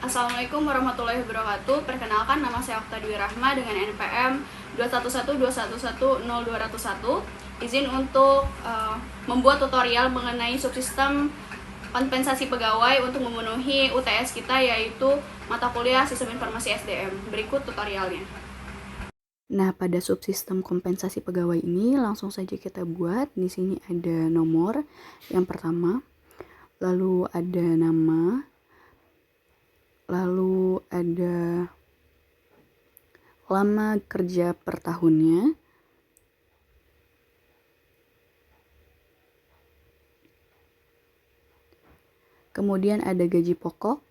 Assalamualaikum warahmatullahi wabarakatuh. Perkenalkan, nama saya Okta Dwi Rahma dengan NPM 21121100201. Izin untuk membuat tutorial mengenai subsistem kompensasi pegawai untuk memenuhi UTS kita, yaitu mata kuliah Sistem Informasi SDM. Berikut tutorialnya. Nah, pada subsistem kompensasi pegawai ini langsung saja kita buat. Di sini ada nomor yang pertama, lalu ada nama, lalu ada lama kerja per tahunnya, kemudian ada gaji pokok,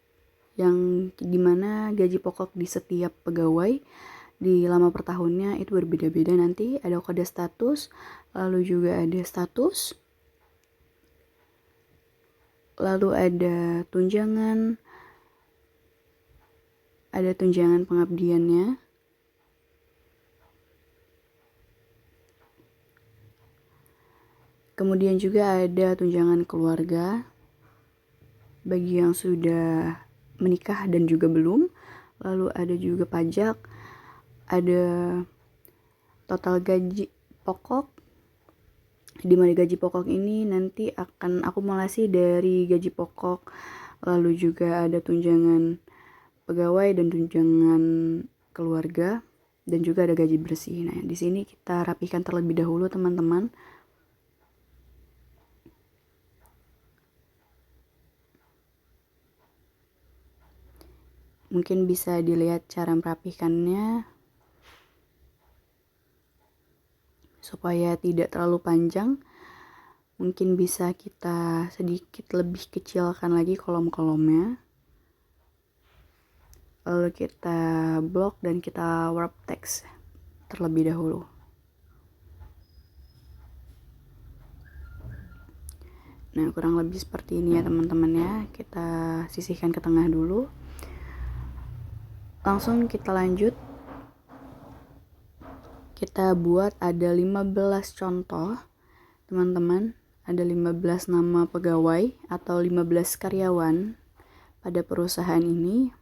yang dimana gaji pokok di setiap pegawai di lama per tahunnya itu berbeda-beda nanti. Ada kode status, lalu juga ada status, lalu ada tunjangan pengabdiannya, kemudian juga ada tunjangan keluarga bagi yang sudah menikah dan juga belum, lalu ada juga pajak, ada total gaji pokok, di mana gaji pokok ini nanti akan akumulasi dari gaji pokok, lalu juga ada tunjangan pegawai dan tunjangan keluarga, dan juga ada gaji bersih. Nah, di sini kita rapikan terlebih dahulu, teman-teman. Mungkin bisa dilihat cara merapikannya supaya tidak terlalu panjang. Mungkin bisa kita sedikit lebih kecilkan lagi kolom-kolomnya, lalu kita blok dan kita warp text terlebih dahulu. Nah, kurang lebih seperti ini ya teman-teman ya. Kita sisihkan ke tengah dulu. Langsung kita lanjut. Kita buat ada 15 contoh, teman-teman. Ada 15 nama pegawai atau 15 karyawan pada perusahaan ini.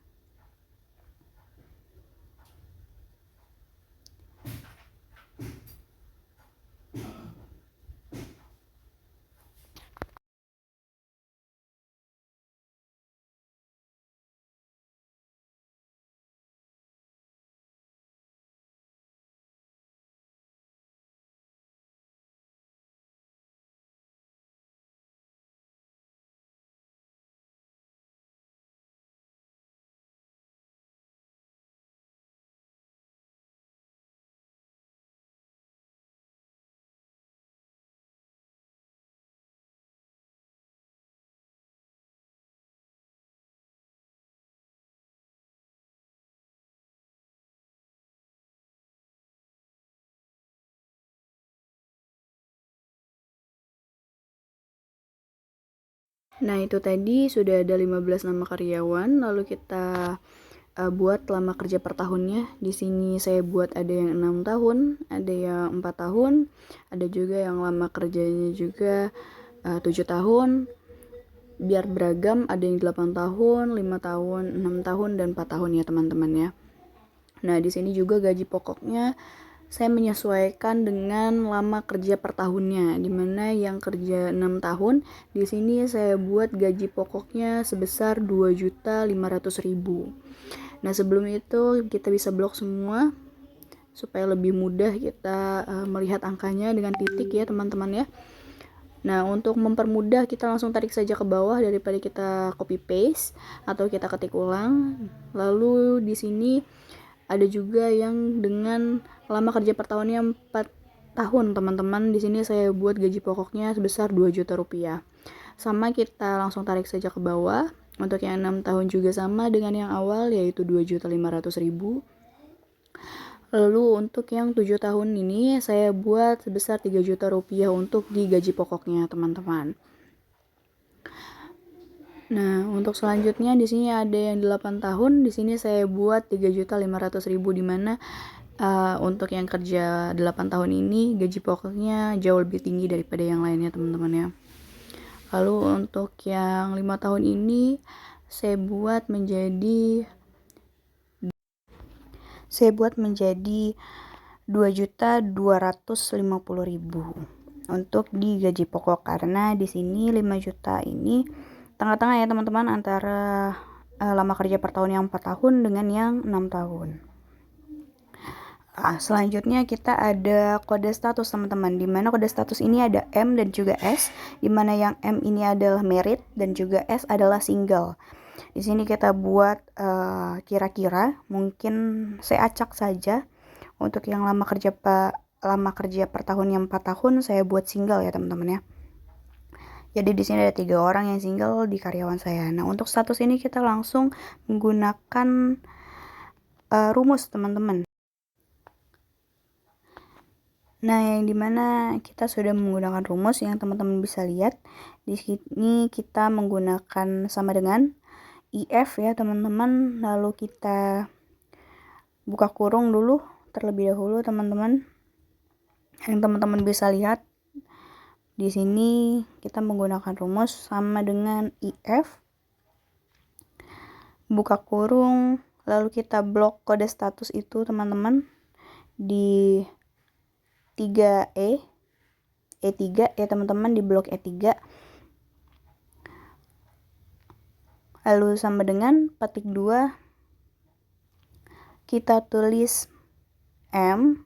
Nah, itu tadi sudah ada 15 nama karyawan, lalu kita buat lama kerja per tahunnya. Di sini saya buat ada yang 6 tahun, ada yang 4 tahun, ada juga yang lama kerjanya juga 7 tahun. Biar beragam, ada yang 8 tahun, 5 tahun, 6 tahun, dan 4 tahun ya teman-teman ya. Nah, di sini juga gaji pokoknya saya menyesuaikan dengan lama kerja per tahunnya, dimana yang kerja 6 tahun, di sini saya buat gaji pokoknya sebesar 2.500.000. Nah, sebelum itu kita bisa blok semua supaya lebih mudah kita melihat angkanya dengan titik ya teman-teman ya. Nah, untuk mempermudah kita langsung tarik saja ke bawah daripada kita copy paste atau kita ketik ulang. Lalu di sini ada juga yang dengan lama kerja per tahunnya 4 tahun, teman-teman. Di sini saya buat gaji pokoknya sebesar 2 juta rupiah. Sama, kita langsung tarik saja ke bawah. Untuk yang 6 tahun juga sama dengan yang awal, yaitu 2.500.000. Lalu untuk yang 7 tahun ini saya buat sebesar 3 juta rupiah untuk di gaji pokoknya, teman-teman. Nah, untuk selanjutnya di sini ada yang 8 tahun, di sini saya buat 3.500.000, di mana untuk yang kerja 8 tahun ini gaji pokoknya jauh lebih tinggi daripada yang lainnya, teman-teman ya. Lalu untuk yang 5 tahun ini saya buat menjadi 2.250.000 untuk di gaji pokok, karena di sini 5 juta ini tengah-tengah ya teman-teman, antara lama kerja per tahun yang 4 tahun dengan yang 6 tahun. Selanjutnya kita ada kode status teman-teman, dimana kode status ini ada M dan juga S, dimana yang M ini adalah merit dan juga S adalah single. Di sini kita buat kira-kira, mungkin saya acak saja untuk yang lama kerja per tahun yang 4 tahun saya buat single ya teman-teman ya. Jadi di sini ada 3 orang yang single di karyawan saya. Nah, untuk status ini kita langsung menggunakan rumus teman-teman. Nah, yang dimana kita sudah menggunakan rumus yang teman-teman bisa lihat. Di sini kita menggunakan sama dengan IF ya teman-teman. Lalu kita buka kurung dulu terlebih dahulu teman-teman. Yang teman-teman bisa lihat di sini kita menggunakan rumus sama dengan IF, buka kurung, lalu kita blok kode status itu teman-teman di 3E, E3 ya teman-teman, di blok E3. Lalu sama dengan petik 2, kita tulis M,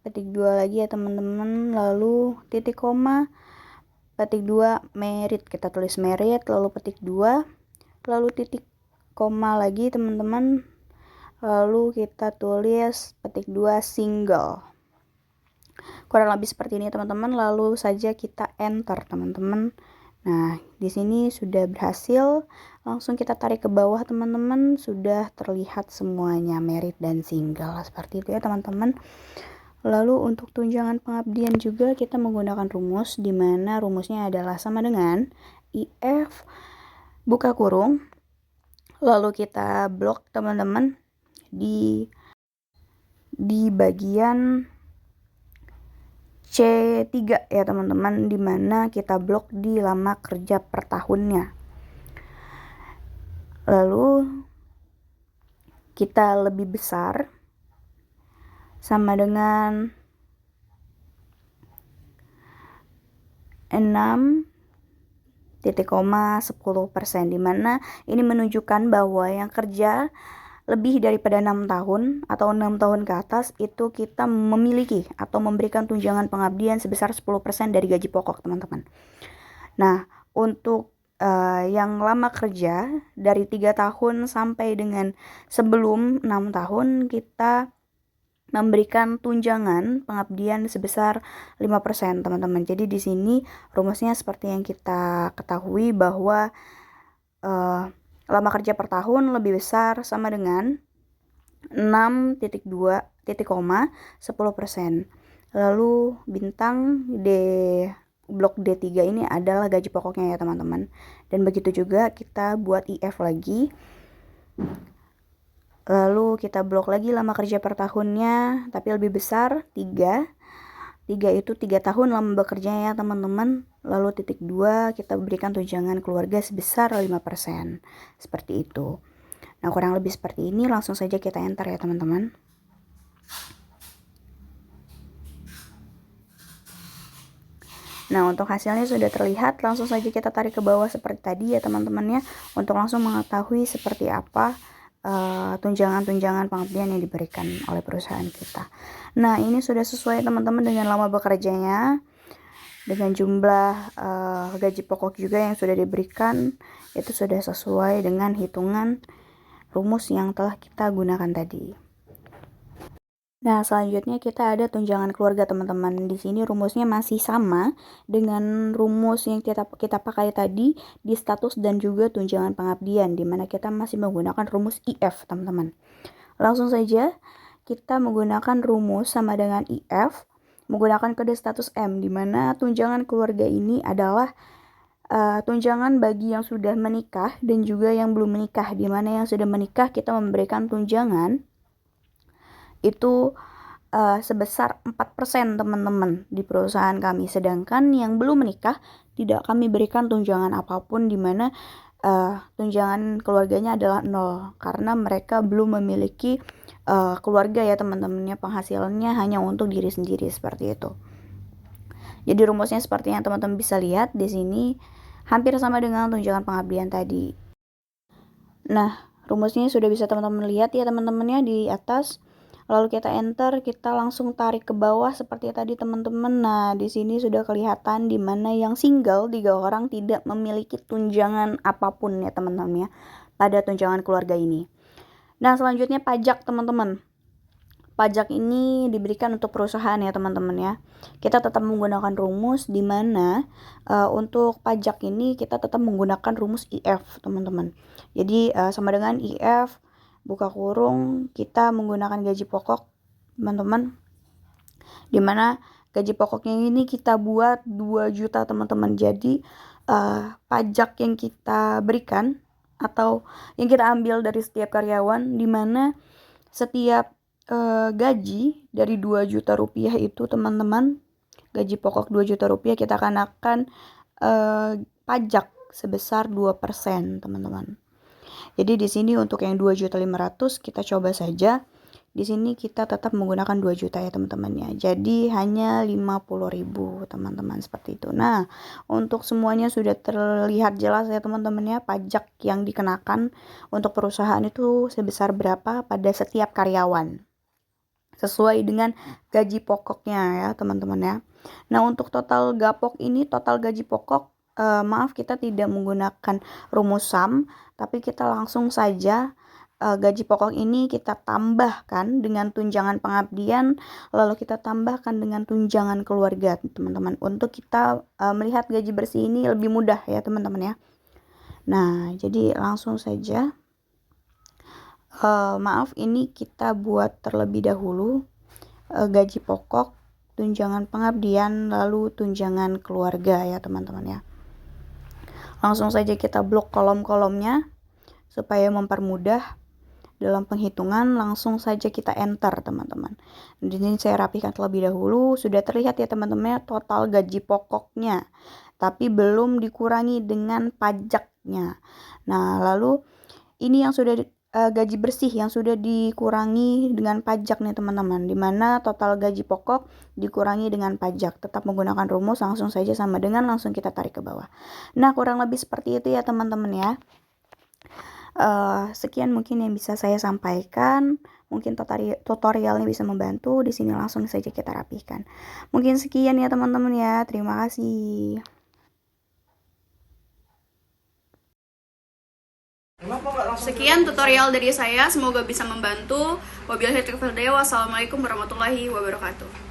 petik 2 lagi ya teman-teman, lalu titik koma, petik 2 merit, kita tulis merit, lalu petik 2, lalu titik koma lagi teman-teman, lalu kita tulis petik 2 single. Kurang lebih seperti ini teman-teman, lalu saja kita enter teman-teman. Nah, di sini sudah berhasil. Langsung kita tarik ke bawah teman-teman, sudah terlihat semuanya merit dan single seperti itu ya teman-teman. Lalu untuk tunjangan pengabdian juga kita menggunakan rumus, di mana rumusnya adalah sama dengan IF, buka kurung, lalu kita blok teman-teman di bagian C3 ya teman-teman, dimana kita blok di lama kerja per tahunnya. Lalu kita lebih besar sama dengan 6,10%, dimana ini menunjukkan bahwa yang kerja lebih daripada 6 tahun atau 6 tahun ke atas itu kita memiliki atau memberikan tunjangan pengabdian sebesar 10% dari gaji pokok teman-teman. Nah, untuk yang lama kerja dari 3 tahun sampai dengan sebelum 6 tahun kita memberikan tunjangan pengabdian sebesar 5% teman-teman. Jadi di sini rumusnya seperti yang kita ketahui bahwa lama kerja per tahun lebih besar sama dengan 6,2 10%. Lalu bintang D, blok D3 ini adalah gaji pokoknya ya teman-teman. Dan begitu juga kita buat IF lagi. Lalu kita blok lagi lama kerja per tahunnya, tapi lebih besar 3 itu 3 tahun lama bekerja ya teman-teman. Lalu titik 2 kita berikan tunjangan keluarga sebesar 5%. Seperti itu. Nah, kurang lebih seperti ini, langsung saja kita enter ya teman-teman. Nah, untuk hasilnya sudah terlihat, langsung saja kita tarik ke bawah seperti tadi ya teman-teman ya, untuk langsung mengetahui seperti apa tunjangan-tunjangan pengabdian yang diberikan oleh perusahaan kita. Nah, ini sudah sesuai teman-teman dengan lama bekerjanya, dengan jumlah gaji pokok juga yang sudah diberikan, itu sudah sesuai dengan hitungan rumus yang telah kita gunakan tadi. Nah, selanjutnya kita ada tunjangan keluarga teman-teman. Di sini rumusnya masih sama dengan rumus yang kita pakai tadi di status dan juga tunjangan pengabdian, di mana kita masih menggunakan rumus IF teman-teman. Langsung saja kita menggunakan rumus sama dengan IF, menggunakan kode status M, di mana tunjangan keluarga ini adalah tunjangan bagi yang sudah menikah dan juga yang belum menikah, di mana yang sudah menikah kita memberikan tunjangan itu sebesar 4% teman-teman di perusahaan kami, sedangkan yang belum menikah tidak kami berikan tunjangan apapun, di mana tunjangan keluarganya adalah 0 karena mereka belum memiliki keluarga ya teman-temannya, penghasilannya hanya untuk diri sendiri seperti itu. Jadi rumusnya seperti yang teman-teman bisa lihat di sini, hampir sama dengan tunjangan pengabdian tadi. Nah, rumusnya sudah bisa teman-teman lihat ya teman-temannya di atas. Lalu kita enter, kita langsung tarik ke bawah seperti tadi teman-teman. Nah, di sini sudah kelihatan di mana yang single 3 orang tidak memiliki tunjangan apapun ya teman-teman ya pada tunjangan keluarga ini. Nah, selanjutnya pajak teman-teman. Pajak ini diberikan untuk perusahaan ya teman-teman ya. Kita tetap menggunakan rumus di mana untuk pajak ini kita tetap menggunakan rumus IF teman-teman. Jadi sama dengan IF buka kurung, kita menggunakan gaji pokok teman-teman. Di mana gaji pokoknya ini kita buat 2 juta teman-teman. Jadi pajak yang kita berikan atau yang kita ambil dari setiap karyawan, di mana setiap gaji dari 2 juta rupiah itu teman-teman, gaji pokok 2 juta rupiah kita kenakan pajak sebesar 2% teman-teman. Jadi di sini untuk yang 2.500.000 kita coba saja. Di sini kita tetap menggunakan 2 juta ya teman-teman ya. Jadi hanya 50.000 teman-teman seperti itu. Nah, untuk semuanya sudah terlihat jelas ya teman-teman ya, pajak yang dikenakan untuk perusahaan itu sebesar berapa pada setiap karyawan. Sesuai dengan gaji pokoknya ya teman-teman ya. Nah, untuk total gapok ini, total gaji pokok, maaf kita tidak menggunakan rumus SAM, tapi kita langsung saja gaji pokok ini kita tambahkan dengan tunjangan pengabdian, lalu kita tambahkan dengan tunjangan keluarga teman-teman. Untuk kita melihat gaji bersih ini lebih mudah ya teman-teman ya. Nah, jadi langsung saja. Maaf ini kita buat terlebih dahulu gaji pokok, tunjangan pengabdian, lalu tunjangan keluarga ya teman-teman ya. Langsung saja kita blok kolom-kolomnya supaya mempermudah dalam penghitungan. Langsung saja kita enter teman-teman. Di sini saya rapikan terlebih dahulu. Sudah terlihat ya teman-teman total gaji pokoknya, tapi belum dikurangi dengan pajaknya. Nah, lalu ini yang sudah gaji bersih yang sudah dikurangi dengan pajak nih teman-teman, dimana total gaji pokok dikurangi dengan pajak. Tetap menggunakan rumus, langsung saja sama dengan langsung kita tarik ke bawah. Nah, kurang lebih seperti itu ya teman-teman ya. Sekian mungkin yang bisa saya sampaikan. Mungkin tutorialnya bisa membantu. Di sini langsung saja kita rapihkan. Mungkin sekian ya teman-teman ya. Terima kasih. Sekian tutorial dari saya, semoga bisa membantu. Wabillahi taufiq wal hidayah. Wassalamualaikum warahmatullahi wabarakatuh.